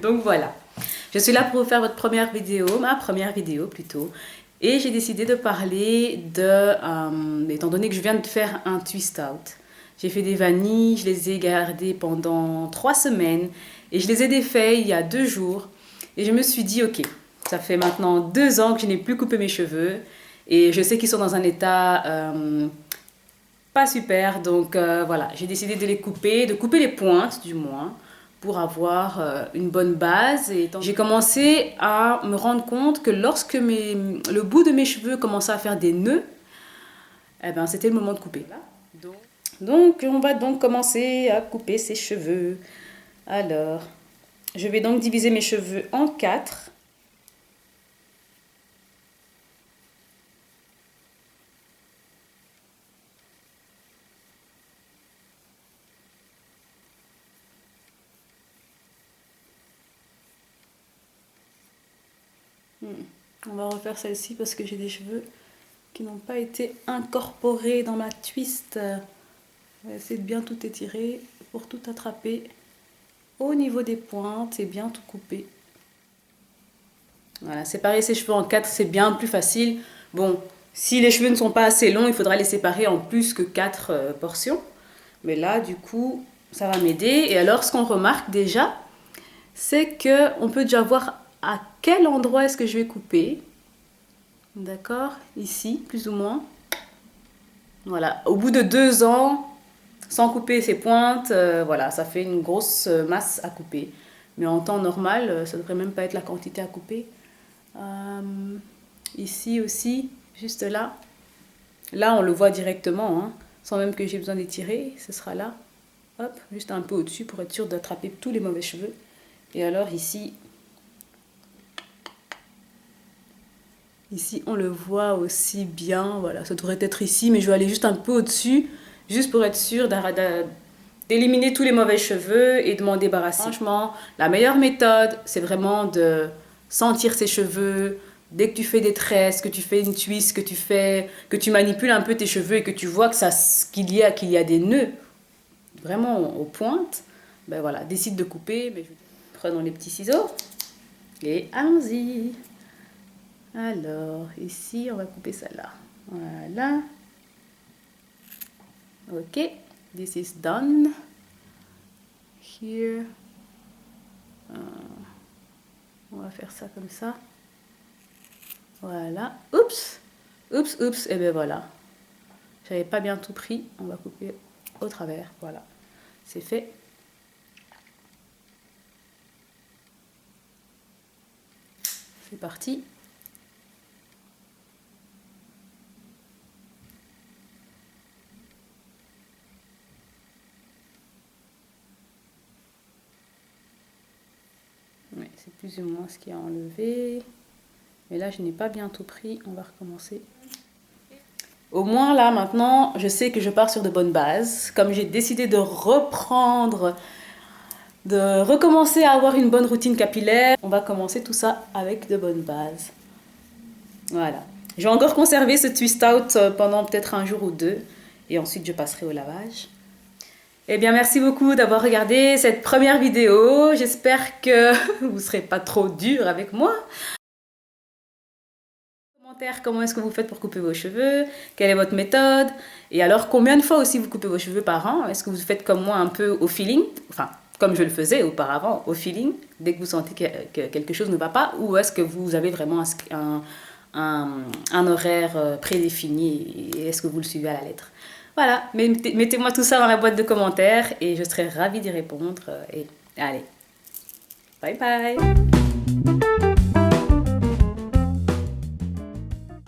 Donc voilà, je suis là pour vous faire votre première vidéo, ma première vidéo plutôt. Et j'ai décidé de parler étant donné que je viens de faire un twist out. J'ai fait des vanilles, je les ai gardées pendant 3 semaines et je les ai défaits il y a 2 jours. Et je me suis dit, ok, ça fait maintenant 2 ans que je n'ai plus coupé mes cheveux et je sais qu'ils sont dans un état pas super. Donc voilà, j'ai décidé de les couper, de couper les pointes du moins, pour avoir une bonne base. Et j'ai commencé à me rendre compte que lorsque le bout de mes cheveux commençait à faire des nœuds, eh ben, c'était le moment de couper. Donc on va donc commencer à couper ses cheveux. Alors, je vais donc diviser mes cheveux en 4. On va refaire celle-ci parce que j'ai des cheveux qui n'ont pas été incorporés dans ma twist. On va essayer de bien tout étirer pour tout attraper au niveau des pointes et bien tout couper. Voilà, séparer ses cheveux en 4, c'est bien plus facile. Bon, si les cheveux ne sont pas assez longs, il faudra les séparer en plus que 4 portions. Mais là, du coup, ça va m'aider. Et alors, ce qu'on remarque déjà, c'est qu'on peut déjà voir à quel endroit est-ce que je vais couper. D'accord? Ici, plus ou moins. Voilà, au bout de 2 ans, sans couper ses pointes, voilà, ça fait une grosse masse à couper. Mais en temps normal, ça ne devrait même pas être la quantité à couper. Ici aussi, juste là. Là, on le voit directement, hein, sans même que j'ai besoin d'étirer. Ce sera là. Hop, juste un peu au-dessus pour être sûr d'attraper tous les mauvais cheveux. Et alors ici, on le voit aussi bien. Voilà, ça devrait être ici, mais je vais aller juste un peu au-dessus, juste pour être sûr d'éliminer tous les mauvais cheveux et de m'en débarrasser. Franchement, la meilleure méthode, c'est vraiment de sentir ses cheveux. Dès que tu fais des tresses, que tu fais une twist, que tu manipules un peu tes cheveux et que tu vois qu'il y a des nœuds vraiment aux pointes, ben voilà, décide de couper. Prenons les petits ciseaux et allons-y. Alors, ici, on va couper ça là. Voilà. Ok, this is done. Here. On va faire ça comme ça. Voilà. Oups. Oups, oups. Et ben voilà. J'avais pas bien tout pris. On va couper au travers. Voilà. C'est fait. C'est parti. Ouais, c'est plus ou moins ce qui a enlevé. Mais là, je n'ai pas bien tout pris. On va recommencer. Au moins là, maintenant, je sais que je pars sur de bonnes bases. Comme j'ai décidé de recommencer à avoir une bonne routine capillaire, on va commencer tout ça avec de bonnes bases. Voilà. Je vais encore conserver ce twist out pendant peut-être 1 jour ou 2. Et ensuite, je passerai au lavage. Eh bien, merci beaucoup d'avoir regardé cette première vidéo. J'espère que vous ne serez pas trop dur avec moi. Commentaire, comment est-ce que vous faites pour couper vos cheveux? Quelle est votre méthode? Et alors, combien de fois aussi vous coupez vos cheveux par an? Est-ce que vous faites comme moi un peu au feeling? Enfin, comme je le faisais auparavant, au feeling, dès que vous sentez que quelque chose ne va pas? Ou est-ce que vous avez vraiment un horaire prédéfini et est-ce que vous le suivez à la lettre? Voilà, mettez-moi tout ça dans la boîte de commentaires et je serai ravie d'y répondre. Et allez, bye bye!